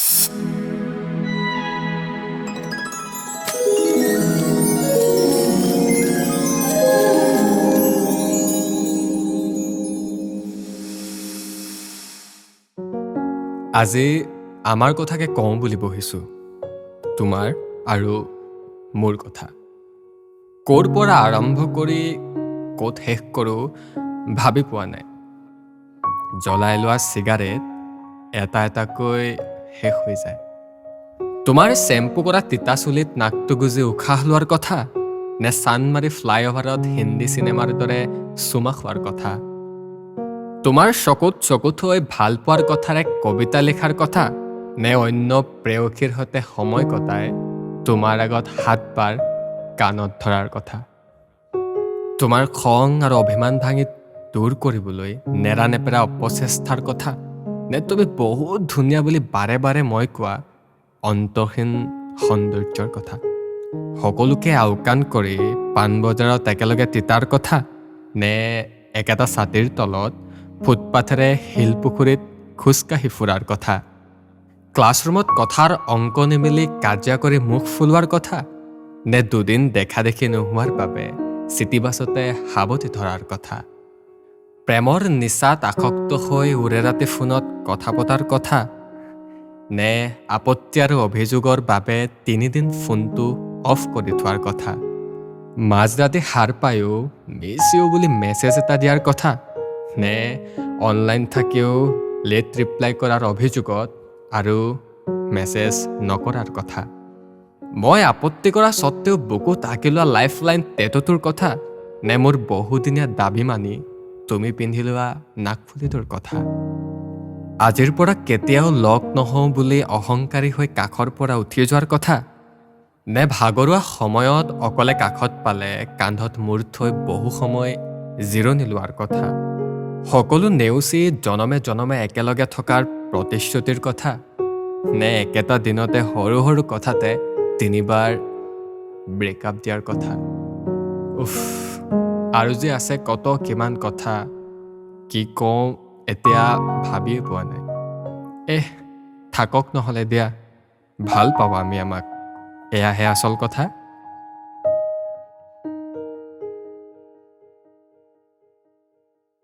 আজি আমাৰ কথাকে কওঁ বুলি বহিছোঁ, তোমাৰ আৰু মোৰ কথা। ক'ৰ পৰা আৰম্ভ কৰি ক'ত শেষ কৰোঁ ভাবি পোৱা নাই। জ্বলাই লোৱা চিগাৰেট এটা এটাকৈ শেষ হৈ যায়। তোমাৰ চেম্পু কৰা তিতা চুলিত নাকটো গুজি উশাহ লোৱাৰ কথা, নে চানমাৰি ফ্লাইঅভাৰত হিন্দী চিনেমাৰ দৰে চুমা খোৱাৰ কথা। তোমাৰ চকুত চকু থৈ ভাল পোৱাৰ কথাৰে কবিতা লিখাৰ কথা, নে অন্য প্ৰেয়সীৰ সৈতে সময় কটাই তোমাৰ আগত হাতবাৰ কাণত ধৰাৰ কথা। তোমাৰ খং আৰু অভিমান ভাঙি দূৰ কৰিবলৈ নেৰানেপেৰা অপচেষ্টাৰ কথা, নে তুমি বহুত ধুনীয়া বুলি বাৰে বাৰে মই কোৱা অন্তহীন সৌন্দৰ্যৰ কথা। সকলোকে আওকাণ কৰি পাণবজাৰত একেলগে তিতাৰ কথা, নে একেটা ছাতিৰ তলত ফুটপাথেৰে শিলপুখুৰীত খোজকাঢ়ি ফুৰাৰ কথা। ক্লাছৰুমত কথাৰ অংক নিমিলি কাজিয়া কৰি মুখ ফুলোৱাৰ কথা, নে দুদিন দেখা দেখি নোহোৱাৰ বাবে চিটিবাছতে সাৱটি ধৰাৰ কথা। প্ৰেমৰ নিচাত আসক্ত হৈ ওৰে ৰাতি ফোনত কথা পতাৰ কথা, নে আপত্তি আৰু অভিযোগৰ বাবে 3 দিন ফোনটো অফ কৰি থোৱাৰ কথা। মাজৰাতি সাৰ পায়ো মিছ ইউ বুলি মেছেজ এটা দিয়াৰ কথা, নে অনলাইন থাকিও লেট ৰিপ্লাই কৰাৰ অভিযোগত আৰু মেছেজ নকৰাৰ কথা। মই আপত্তি কৰা স্বত্তেও বুকুত আঁকি লোৱা লাইফলাইন টেটুটোৰ কথা, নে মোৰ বহুদিনীয়া দাবী মানি তুমি পিন্ধি লোৱা নাকফুলিটোৰ কথা। আজিৰ পৰা কেতিয়াও লগ নহওঁ বুলি অহংকাৰী হৈ কাষৰ পৰা উঠি যোৱাৰ কথা, নে ভাগৰুৱা সময়ত অকলে কাষত পালে কান্ধত মূৰ থৈ বহু সময় জিৰণি লোৱাৰ কথা। সকলো নেওচি জনমে জনমে একেলগে থকাৰ প্ৰতিশ্ৰুতিৰ কথা, নে একেটা দিনতে সৰু সৰু কথাতে 3 বাৰ ব্ৰেকআপ দিয়াৰ কথা। উফ, আৰু যে আছে কত কিমান কথা, কি কওঁ এতিয়া ভাবিয়ে পোৱা নাই। থাকক নহ'লে দিয়া, ভাল পাওঁ আমি আমাক, এয়াহে আচল কথা।